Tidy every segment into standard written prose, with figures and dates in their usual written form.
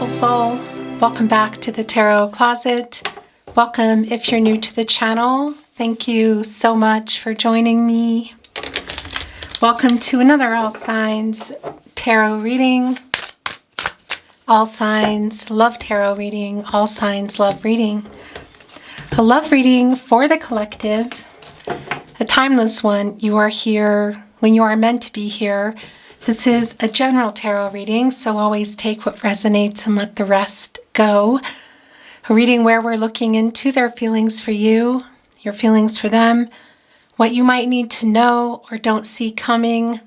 beautiful soul. Welcome back to the Tarot Closet. Welcome if you're new to the channel. Thank you so much for joining me. Welcome to another All Signs Tarot reading. All Signs Love Tarot reading. All Signs Love reading. A love reading for the collective. A timeless one. You are here when you are meant to be here. This is a general tarot reading, so always take what resonates and let the rest go. A reading where we're looking into their feelings for you, your feelings for them, what you might need to know or don't see coming,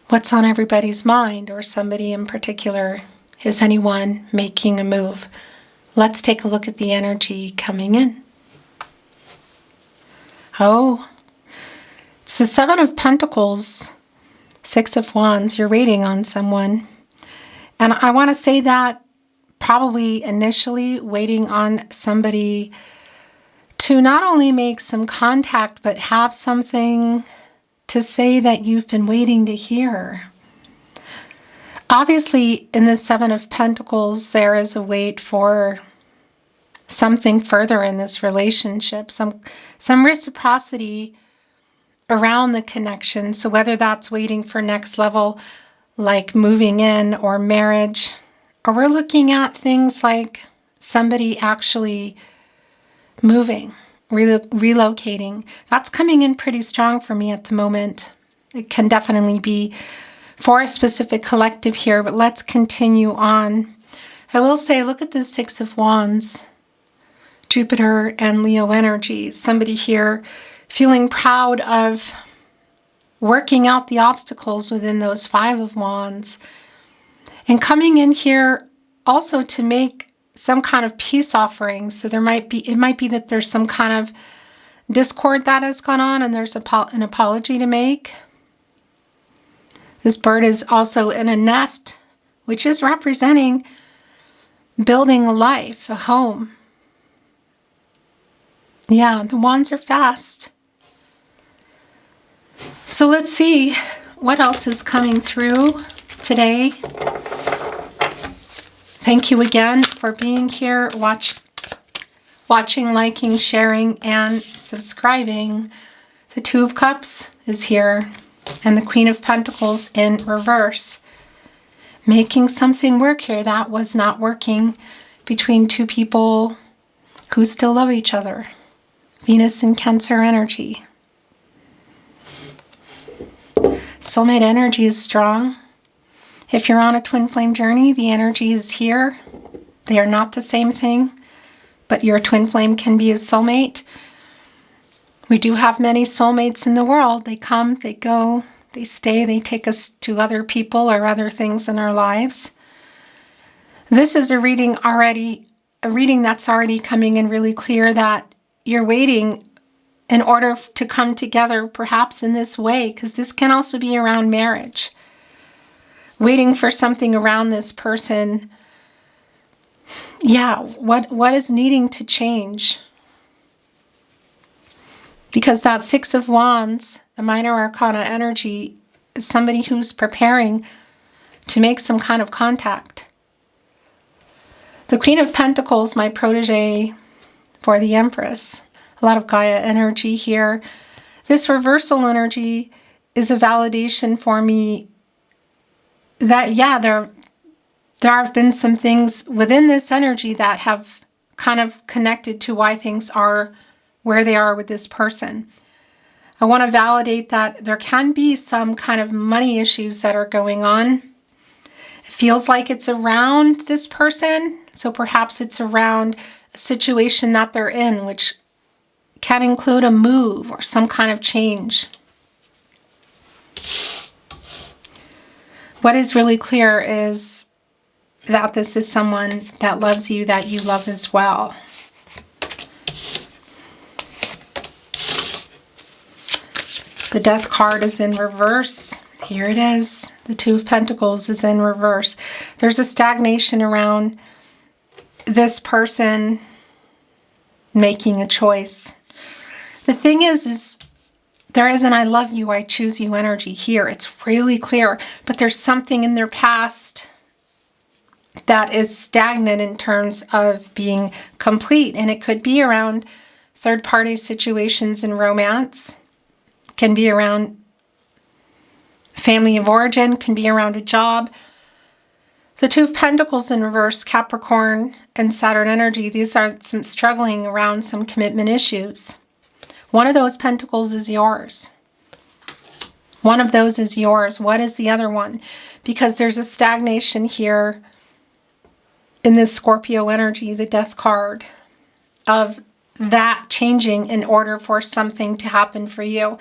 what's on everybody's mind or somebody in particular. Is anyone making a move? Let's take a look at the energy coming in. Oh, it's the Seven of Pentacles, Six of Wands. You're waiting on someone. And I want to say that probably initially waiting on somebody to not only make some contact, but have something to say that you've been waiting to hear. Obviously, in the Seven of Pentacles, there is a wait for something further in this relationship, some reciprocity around the connection. So whether that's waiting for next level, like moving in or marriage, or we're looking at things like somebody actually moving, relocating. That's coming in pretty strong for me at the moment. It can definitely be for a specific collective here, but let's continue on. I will say, look at the Six of Wands, Jupiter and Leo energy. Somebody here feeling proud of working out the obstacles within those Five of Wands. And coming in here also to make some kind of peace offering. So it might be that there's some kind of discord that has gone on and there's an apology to make. This bird is also in a nest, which is representing building a life, a home. Yeah, the wands are fast. So let's see what else is coming through today. Thank you again for being here, watching, liking, sharing, and subscribing. The Two of Cups is here, and the Queen of Pentacles in reverse. Making something work here that was not working between two people who still love each other. Venus and Cancer energy. Soulmate energy is strong. If you're on a twin flame journey, the energy is here. They are not the same thing, but your twin flame can be a soulmate. We do have many soulmates in the world. They come, they go, they stay, they take us to other people or other things in our lives. This is a reading that's already coming in really clear that you're waiting in order to come together, perhaps in this way, because this can also be around marriage. Waiting for something around this person. Yeah, what is needing to change? Because that Six of Wands, the minor arcana energy, is somebody who's preparing to make some kind of contact. The Queen of Pentacles, my protege for the Empress. A lot of Gaia energy here. This reversal energy is a validation for me that, yeah, there have been some things within this energy that have kind of connected to why things are where they are with this person. I want to validate that there can be some kind of money issues that are going on. It feels like it's around this person, so perhaps it's around a situation that they're in, which can include a move or some kind of change. What is really clear is that this is someone that loves you, that you love as well. The Death card is in reverse. Here it is. The Two of Pentacles is in reverse. There's a stagnation around this person making a choice. The thing is there is an I love you, I choose you energy here. It's really clear, but there's something in their past that is stagnant in terms of being complete. And it could be around third-party situations in romance, can be around family of origin, can be around a job. The Two of Pentacles in reverse, Capricorn and Saturn energy, these are some struggling around some commitment issues. One of those pentacles is yours. One of those is yours. What is the other one? Because there's a stagnation here in this Scorpio energy, the Death card, of that changing in order for something to happen for you.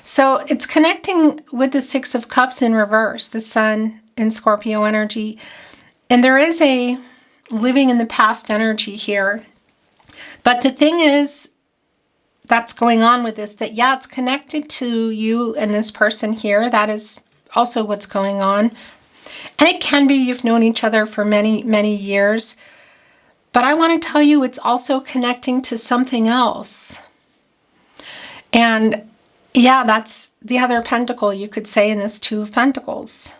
So it's connecting with the Six of Cups in reverse, the Sun in Scorpio energy. And there is a living in the past energy here. But the thing is, that's going on with this, that yeah, it's connected to you and this person here. That is also what's going on. And it can be you've known each other for many, many years. But I want to tell you, it's also connecting to something else. And yeah, that's the other pentacle, you could say, in this Two of Pentacles.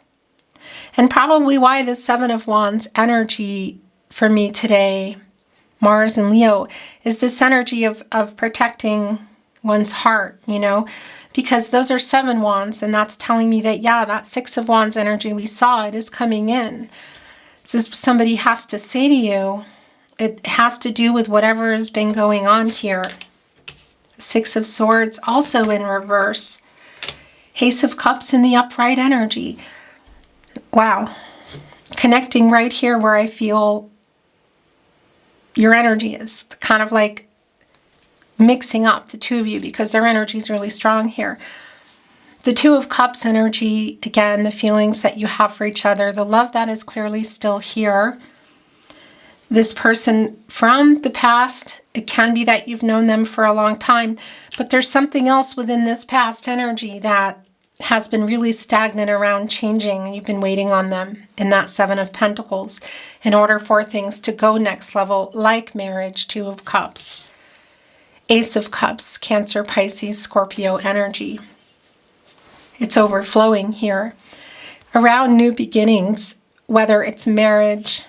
And probably why the Seven of Wands energy for me today, Mars and Leo, is this energy of protecting one's heart, you know, because those are 7 wands, and that's telling me that, yeah, that 6 of Wands energy we saw, it is coming in. So somebody has to say to you, it has to do with whatever has been going on here. 6 of Swords also in reverse. Ace of Cups in the upright energy. Wow. Connecting right here where I feel your energy is. Kind of like mixing up the two of you because their energy is really strong here. The Two of Cups energy, again, the feelings that you have for each other, the love that is clearly still here. This person from the past, it can be that you've known them for a long time, but there's something else within this past energy that has been really stagnant around changing, and you've been waiting on them in that Seven of Pentacles in order for things to go next level, like marriage, Two of Cups. Ace of Cups, Cancer, Pisces, Scorpio energy. It's overflowing here. Around new beginnings, whether it's marriage,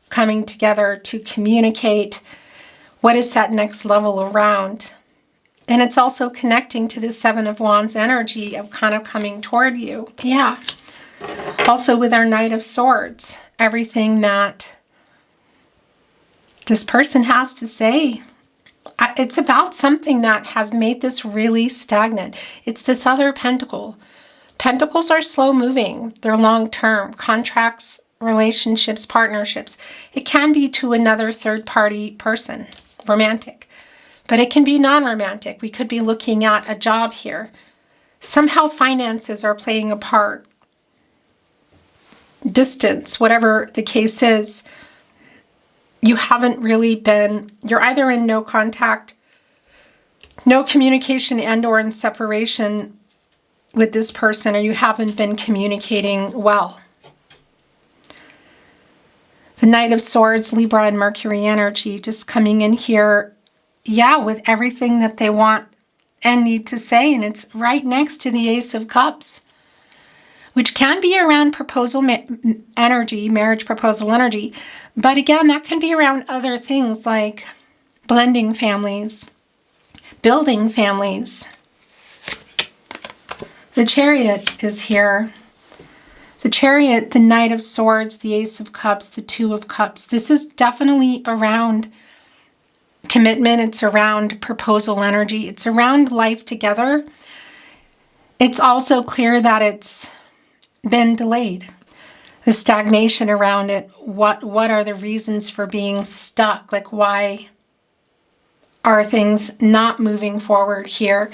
coming together to communicate, what is that next level around? And it's also connecting to the Seven of Wands energy of kind of coming toward you. Yeah. Also with our Knight of Swords, everything that this person has to say. It's about something that has made this really stagnant. It's this other pentacle. Pentacles are slow moving. They're long term. Contracts, relationships, partnerships. It can be to another third party person, romantic. But it can be non-romantic. We could be looking at a job here. Somehow finances are playing a part. Distance, whatever the case is. You haven't really been, you're either in no contact, no communication, and or in separation with this person, or you haven't been communicating well. The Knight of Swords, Libra and Mercury energy just coming in here, yeah, with everything that they want and need to say. And it's right next to the Ace of Cups, which can be around proposal energy, marriage proposal energy. But again, that can be around other things like blending families, building families. The Chariot is here. The Chariot, the Knight of Swords, the Ace of Cups, the Two of Cups. This is definitely around commitment. It's around proposal energy. It's around life together. It's also clear that it's been delayed. The stagnation around it. What are the reasons for being stuck? Like, why are things not moving forward here?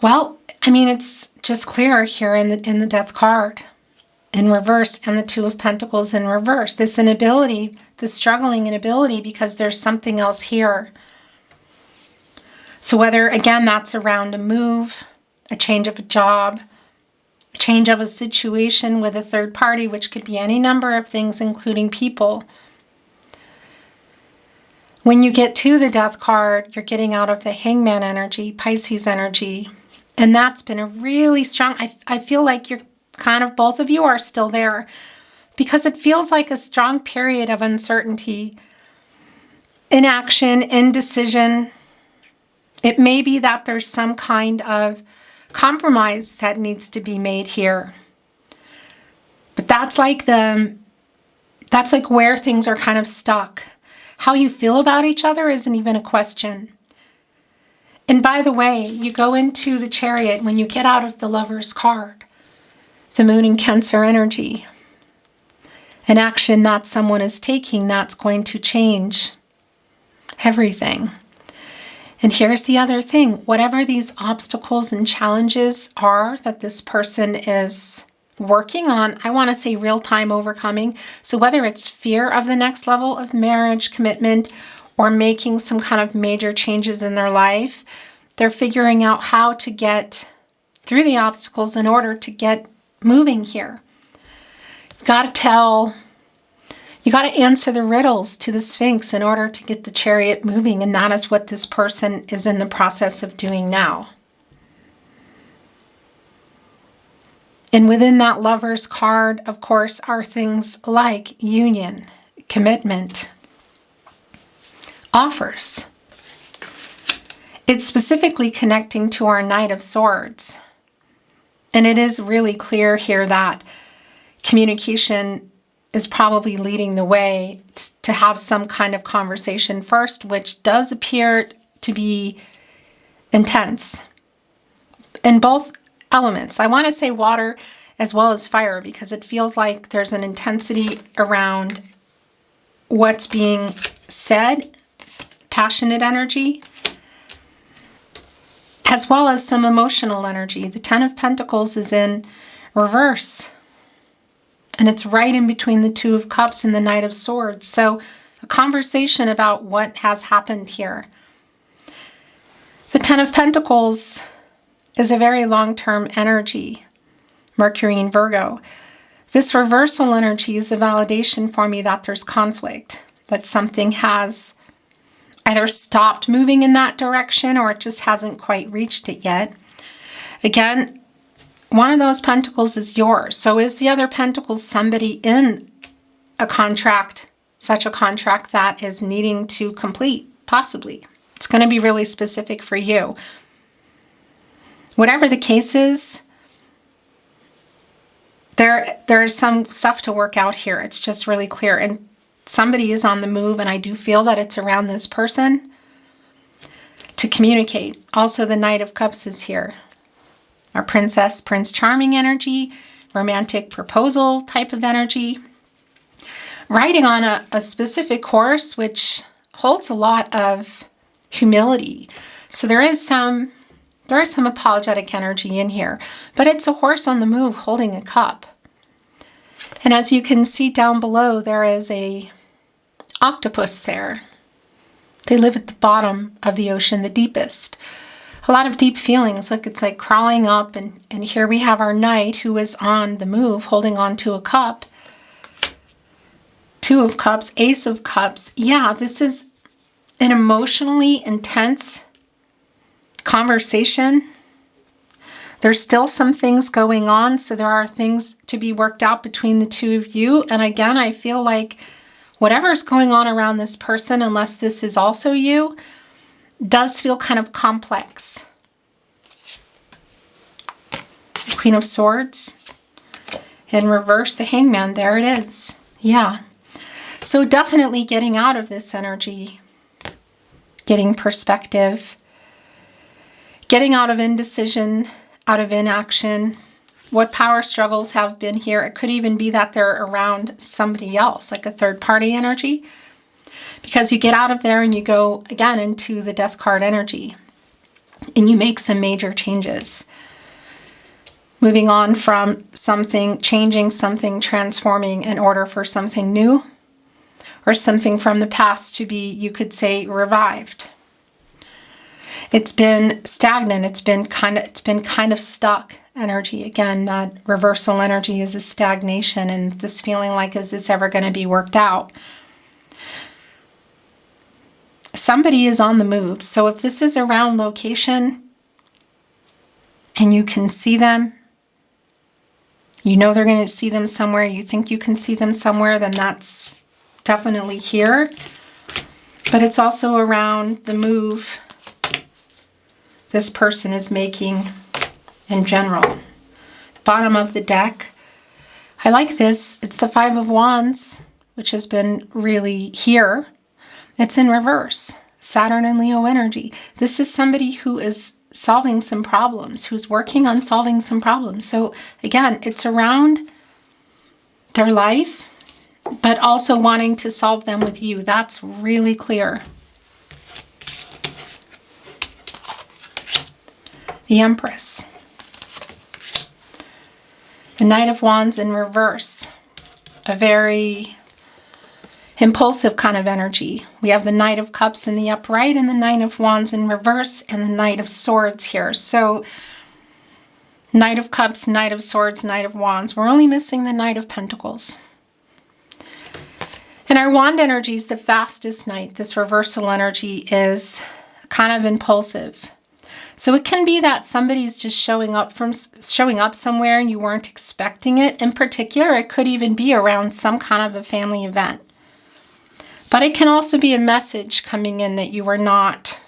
Well, I mean, it's just clear here in the Death card in reverse and the Two of Pentacles in reverse. This inability, the struggling inability, because there's something else here. So whether, again, that's around a move, a change of a job, a change of a situation with a third party, which could be any number of things, including people. When you get to the Death card, you're getting out of the Hangman energy, Pisces energy, and that's been a really strong, I feel like you're kind of, both of you are still there, because it feels like a strong period of uncertainty, inaction, indecision. It may be that there's some kind of compromise that needs to be made here. But that's like where things are kind of stuck. How you feel about each other isn't even a question. And by the way, you go into the Chariot when you get out of the Lover's card, the Moon in Cancer energy. An action that someone is taking that's going to change everything. And here's the other thing. Whatever these obstacles and challenges are that this person is working on, I want to say real-time overcoming. So whether it's fear of the next level of marriage, commitment, or making some kind of major changes in their life, they're figuring out how to get through the obstacles in order to get moving here. You got to answer the riddles to the Sphinx in order to get the Chariot moving, and that is what this person is in the process of doing now. And within that Lover's card, of course, are things like union, commitment, offers. It's specifically connecting to our Knight of Swords. And it is really clear here that communication is probably leading the way to have some kind of conversation first, which does appear to be intense in both elements. I want to say water as well as fire, because it feels like there's an intensity around what's being said, passionate energy, as well as some emotional energy. The Ten of Pentacles is in reverse, and it's right in between the Two of Cups and the Knight of Swords. So a conversation about what has happened here. The Ten of Pentacles is a very long-term energy, Mercury in Virgo. This reversal energy is a validation for me that there's conflict, that something has either stopped moving in that direction or it just hasn't quite reached it yet. Again, one of those pentacles is yours. So is the other pentacle somebody in a contract, such a contract that is needing to complete? Possibly. It's going to be really specific for you. Whatever the case is, there's some stuff to work out here. It's just really clear. And somebody is on the move, and I do feel that it's around this person to communicate. Also, the Knight of Cups is here. Our Princess, Prince Charming energy, romantic proposal type of energy. Riding on a specific horse, which holds a lot of humility. So there is some apologetic energy in here, but it's a horse on the move holding a cup. And as you can see down below, there is a octopus there. They live at the bottom of the ocean, the deepest. A lot of deep feelings. Look, it's like crawling up, and here we have our knight who is on the move, holding on to a cup. Two of Cups, Ace of Cups. Yeah, this is an emotionally intense conversation. There's still some things going on, so there are things to be worked out between the two of you. And again, I feel like whatever's going on around this person, unless this is also you, does feel kind of complex. Queen of Swords. In reverse, the Hangman. There it is. Yeah. So definitely getting out of this energy, getting perspective, getting out of indecision, out of inaction. What power struggles have been here? It could even be that they're around somebody else, like a third-party energy, because you get out of there and you go again into the Death card energy, and you make some major changes. Moving on from something, changing something, transforming in order for something new, or something from the past to be, you could say, revived. It's been stagnant. It's been kind of stuck energy. Again, that reversal energy is a stagnation, and this feeling like, is this ever going to be worked out? Somebody is on the move. So if this is around location and you can see them, You know they're going to see them somewhere. You think you can see them somewhere, then that's definitely here. But it's also around the move this person is making in general. The bottom of the deck. I like this. It's the Five of Wands, which has been really here. It's in reverse. Saturn and Leo energy. This is somebody who is solving some problems, who's working on solving some problems. So again, it's around their life, but also wanting to solve them with you. That's really clear. The Empress. The Knight of Wands in reverse. A very impulsive kind of energy. We have the Knight of Cups in the upright and the Knight of Wands in reverse and the Knight of Swords here. So Knight of Cups, Knight of Swords, Knight of Wands. We're only missing the Knight of Pentacles. And our wand energy is the fastest knight. This reversal energy is kind of impulsive. So it can be that somebody's just showing up somewhere and you weren't expecting it. In particular, it could even be around some kind of a family event. But it can also be a message coming in that you were not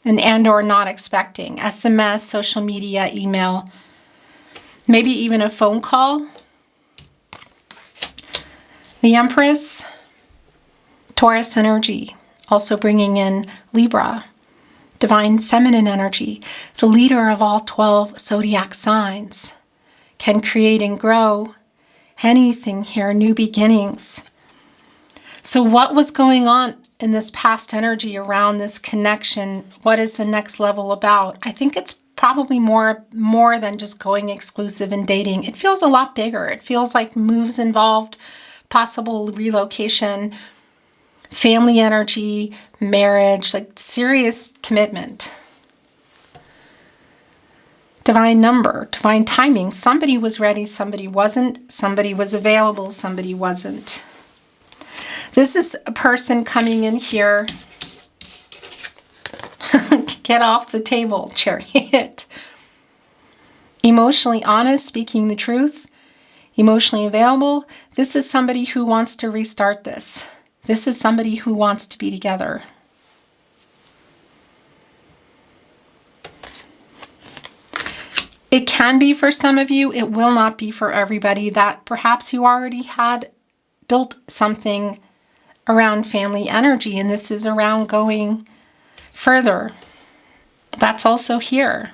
and or not expecting. SMS, social media, email, maybe even a phone call. The Empress, Taurus energy, also bringing in Libra, divine feminine energy. The leader of all 12 zodiac signs can create and grow anything here, new beginnings. So what was going on in this past energy around this connection? What is the next level about? I think it's probably more than just going exclusive and dating. It feels a lot bigger. It feels like moves involved, possible relocation, family energy, marriage, like serious commitment. Divine number, divine timing. Somebody was ready, somebody wasn't. Somebody was available, somebody wasn't. This is a person coming in here. Get off the table, Chariot. Emotionally honest, speaking the truth. Emotionally available. This is somebody who wants to restart this. This is somebody who wants to be together. It can be for some of you. It will not be for everybody. That perhaps you already had built something around family energy, and this is around going further. That's also here.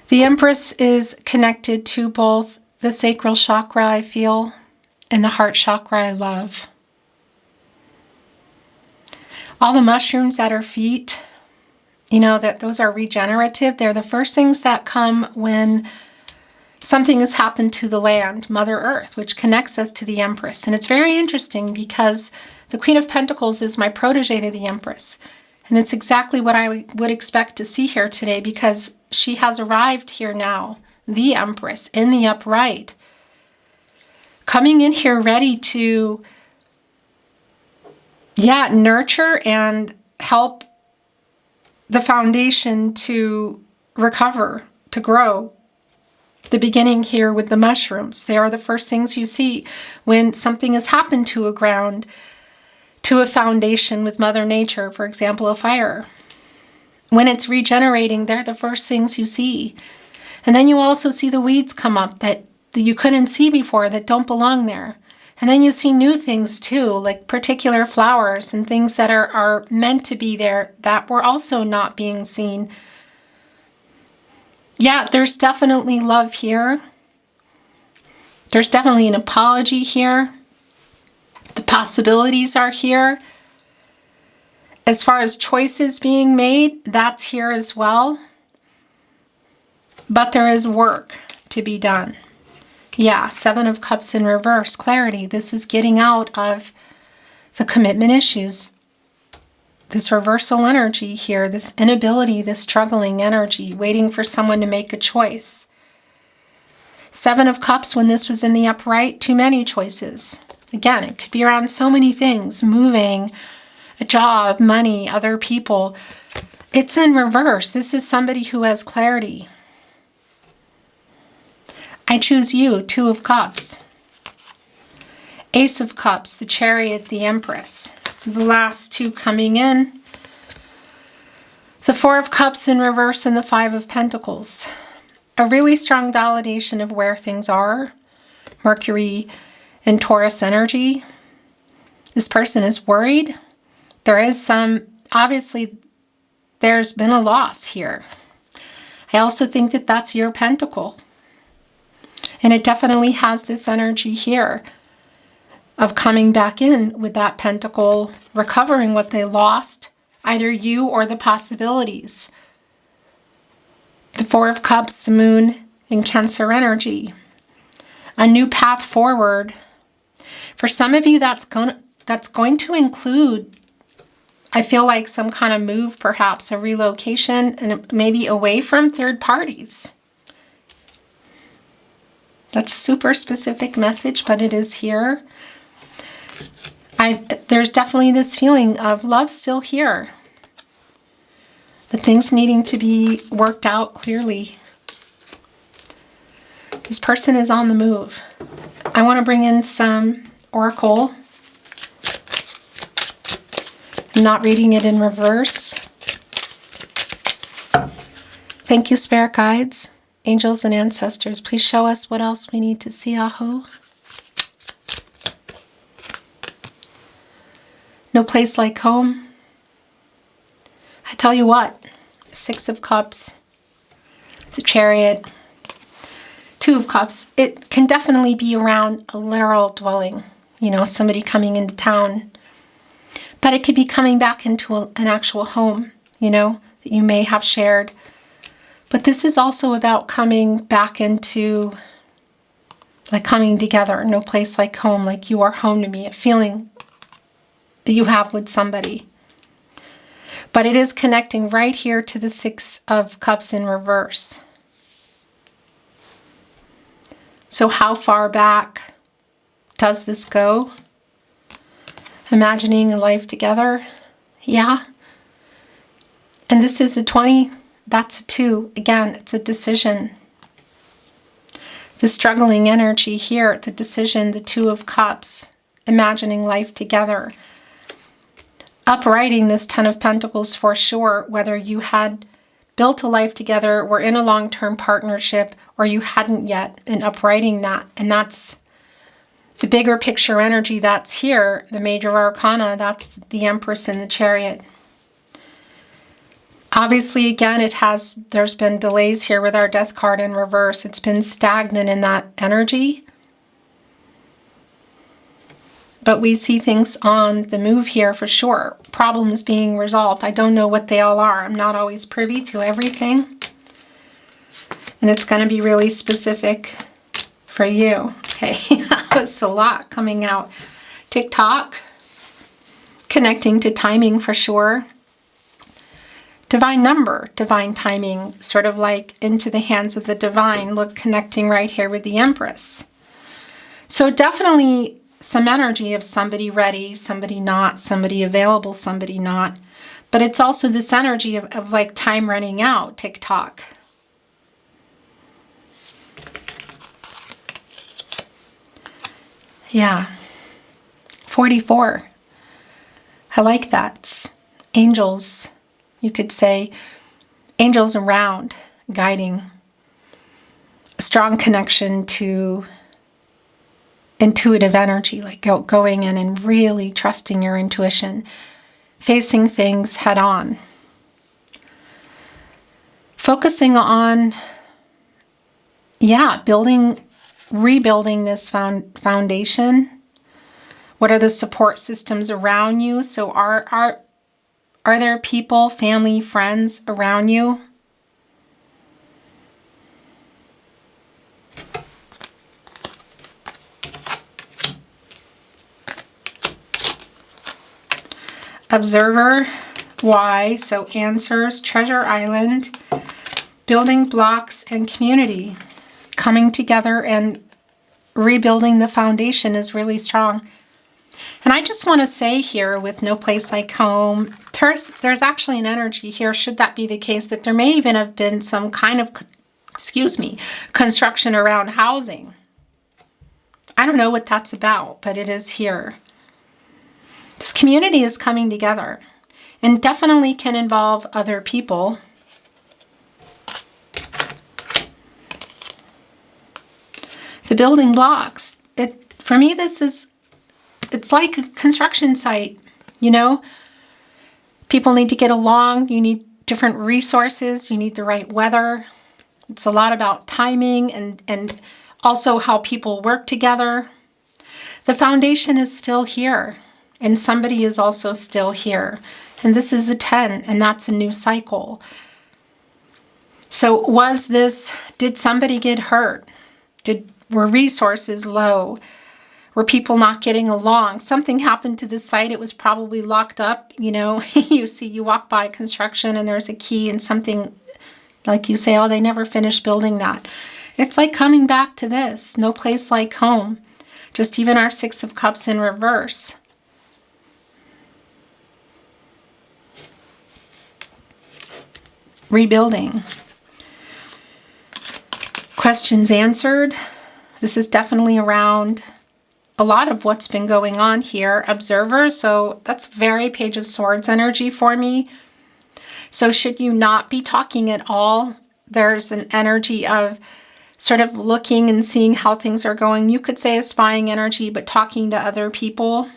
The Empress is connected to both the sacral chakra, I feel, and the heart chakra, I love. All the mushrooms at her feet, you know, that those are regenerative. They're the first things that come when something has happened to the land, Mother Earth, which connects us to the Empress. And it's very interesting because the Queen of Pentacles is my protege to the Empress. And it's exactly what I would expect to see here today because she has arrived here now, the Empress in the upright, coming in here ready to, nurture and help the foundation to recover, to grow. The beginning here with the mushrooms. They are the first things you see when something has happened to a ground, to a foundation with Mother Nature, for example, a fire. When it's regenerating, they're the first things you see. And then you also see the weeds come up that you couldn't see before, that don't belong there. And then you see new things too, like particular flowers and things that are meant to be there that were also not being seen. Yeah, there's definitely love here. There's definitely an apology here. The possibilities are here. As far as choices being made, that's here as well. But there is work to be done. Yeah, Seven of Cups in reverse, clarity. This is getting out of the commitment issues. This reversal energy here, this inability, this struggling energy, waiting for someone to make a choice. Seven of Cups, when this was in the upright, too many choices. Again, it could be around so many things, moving, a job, money, other people. It's in reverse. This is somebody who has clarity. I choose you, Two of Cups. Ace of Cups, the Chariot, the Empress. The last two coming in. The Four of Cups in reverse and the Five of Pentacles. A really strong validation of where things are. Mercury in Taurus energy. This person is worried. There is obviously, there's been a loss here. I also think that that's your pentacle. And it definitely has this energy here of coming back in with that pentacle, recovering what they lost, either you or the possibilities. The Four of Cups, the Moon in Cancer energy. A new path forward. For some of you, that's going to include, I feel like, some kind of move, perhaps a relocation, and maybe away from third parties. That's a super specific message, but it is here. There's definitely this feeling of love still here, but things needing to be worked out clearly. This person is on the move. I want to bring in some oracle. I'm not reading it in reverse. Thank you, spirit guides, angels, and ancestors. Please show us what else we need to see, Aho. No place like home. I tell you what, Six of Cups, the Chariot, Two of Cups. It can definitely be around a literal dwelling, somebody coming into town. But it could be coming back into an actual home, that you may have shared. But this is also about coming back into, like, coming together. No place like home, like you are home to me, a feeling that you have with somebody. But it is connecting right here to the Six of Cups in reverse. So how far back does this go? Imagining a life together. Yeah. And this is a 20. That's a 2. Again, it's a decision. The struggling energy here, the decision, the Two of Cups. Imagining life together. Uprighting this Ten of Pentacles for sure, whether you had built a life together, were in a long-term partnership, or you hadn't yet, and uprighting that. And that's the bigger picture energy that's here, the major arcana, that's the Empress and the Chariot. Obviously, again, there's been delays here with our Death card in reverse. It's been stagnant in that energy. But we see things on the move here for sure. Problems being resolved. I don't know what they all are. I'm not always privy to everything. And it's going to be really specific for you. Okay, that was a lot coming out. TikTok. Connecting to timing for sure. Divine number, divine timing. Sort of like into the hands of the divine. Look, connecting right here with the Empress. So definitely some energy of somebody ready, somebody not, somebody available, somebody not. But it's also this energy of like time running out, TikTok. Yeah. 44. I like that. It's angels, you could say. Angels around, guiding. A strong connection to intuitive energy, like going in and really trusting your intuition, facing things head on, focusing on, rebuilding this foundation. What are the support systems around you? So are there people, family, friends around you? Observer, why? So answers, Treasure Island, building blocks, and community. Coming together and rebuilding the foundation is really strong. And I just want to say here, with no place like home, there's actually an energy here, should that be the case, that there may even have been some kind of, construction around housing. I don't know what that's about, but it is here. This community is coming together and definitely can involve other people. The building blocks. For me, it's like a construction site, you know? People need to get along. You need different resources. You need the right weather. It's a lot about timing and also how people work together. The foundation is still here, and somebody is also still here. And this is a 10, and that's a new cycle. So did somebody get hurt? Were resources low? Were people not getting along? Something happened to this site. It was probably locked up. You know, you walk by construction and there's a key and something, like you say, oh, they never finished building that. It's like coming back to this. No place like home. Just even our 6 of Cups in reverse. Rebuilding. Questions answered. This is definitely around a lot of what's been going on here. Observer, so that's very Page of Swords energy for me. So should you not be talking at all, there's an energy of sort of looking and seeing how things are going. You could say a spying energy, but talking to other people.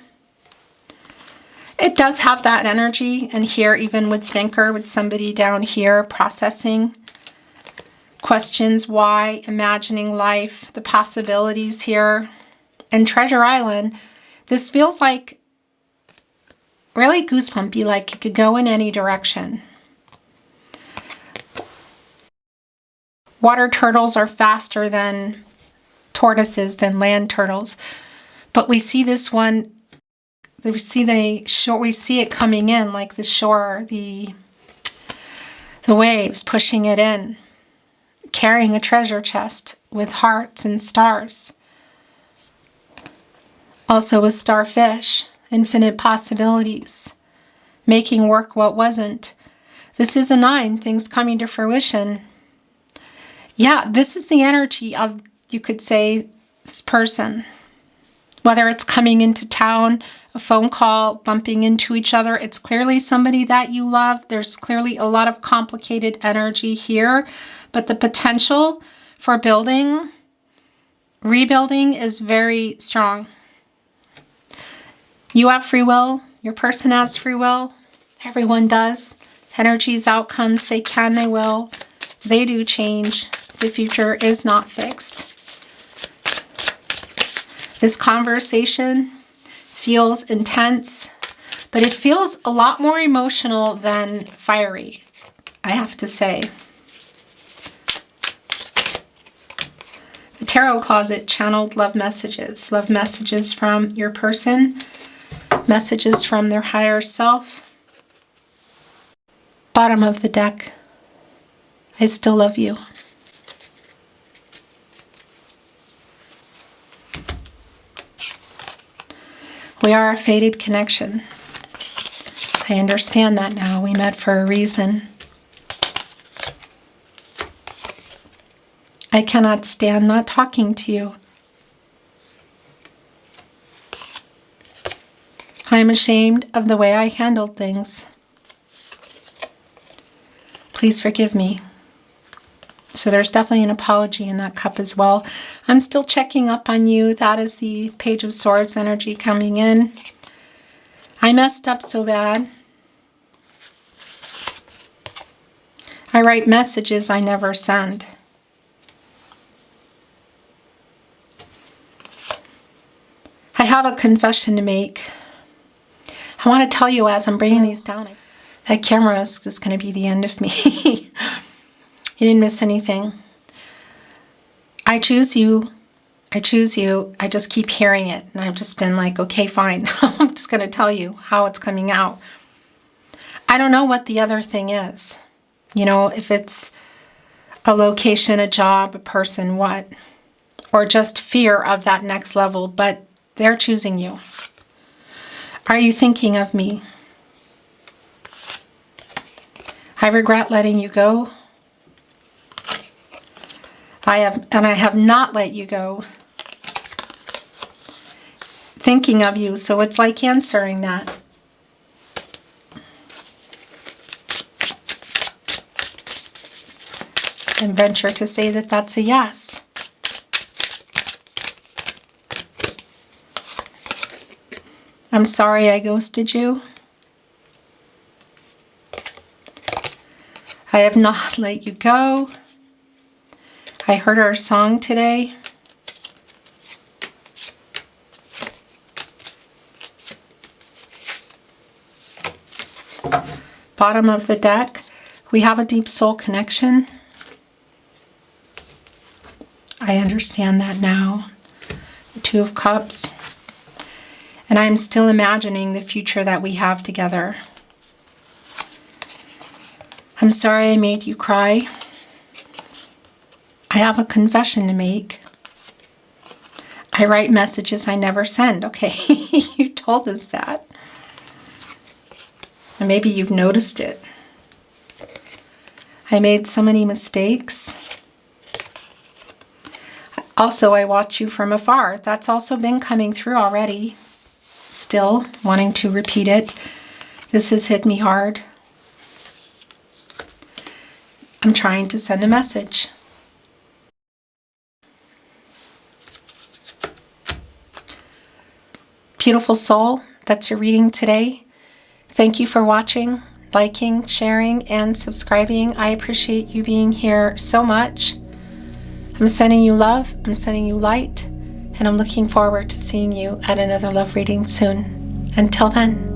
It does have that energy. And here, even with Thinker, with somebody down here processing questions, why, imagining life, the possibilities here. And Treasure Island, this feels like really goosebumpy, like it could go in any direction. Water turtles are faster than tortoises, than land turtles. But we see this one, we see it coming in like the shore, the waves pushing it in. Carrying a treasure chest with hearts and stars. Also a starfish, infinite possibilities. Making work what wasn't. This is a 9, things coming to fruition. Yeah, this is the energy of, you could say, this person. Whether it's coming into town, a phone call, bumping into each other, it's clearly somebody that you love. There's clearly a lot of complicated energy here, but the potential for rebuilding is very strong. You have free will. Your person has free will. Everyone does. Energies, outcomes, they can, they will. They do change. The future is not fixed. This conversation feels intense, but it feels a lot more emotional than fiery, I have to say. The Tarot Closet channeled love messages from your person, messages from their higher self. Bottom of the deck, I still love you. We are a fated connection. I understand that now. We met for a reason. I cannot stand not talking to you. I am ashamed of the way I handled things. Please forgive me. So there's definitely an apology in that cup as well. I'm still checking up on you. That is the Page of Swords energy coming in. I messed up so bad. I write messages I never send. I have a confession to make. I want to tell you as I'm bringing these down, that camera is just going to be the end of me. You didn't miss anything. I choose you. I choose you. I just keep hearing it. And I've just been like, okay, fine. I'm just going to tell you how it's coming out. I don't know what the other thing is. You know, if it's a location, a job, a person, what. Or just fear of that next level. But they're choosing you. Are you thinking of me? I regret letting you go. I have not let you go. Thinking of you, so it's like answering that. And venture to say that that's a yes. I'm sorry I ghosted you. I have not let you go. I heard our song today. Bottom of the deck, we have a deep soul connection. I understand that now. The Two of Cups. And I'm still imagining the future that we have together. I'm sorry I made you cry. I have a confession to make. I write messages I never send. Okay, you told us that. And maybe you've noticed it. I made so many mistakes. Also, I watch you from afar. That's also been coming through already. Still wanting to repeat it. This has hit me hard. I'm trying to send a message. Beautiful soul, that's your reading today. Thank you for watching, liking, sharing, and subscribing. I appreciate you being here so much. I'm sending you love, I'm sending you light, and I'm looking forward to seeing you at another love reading soon. Until then.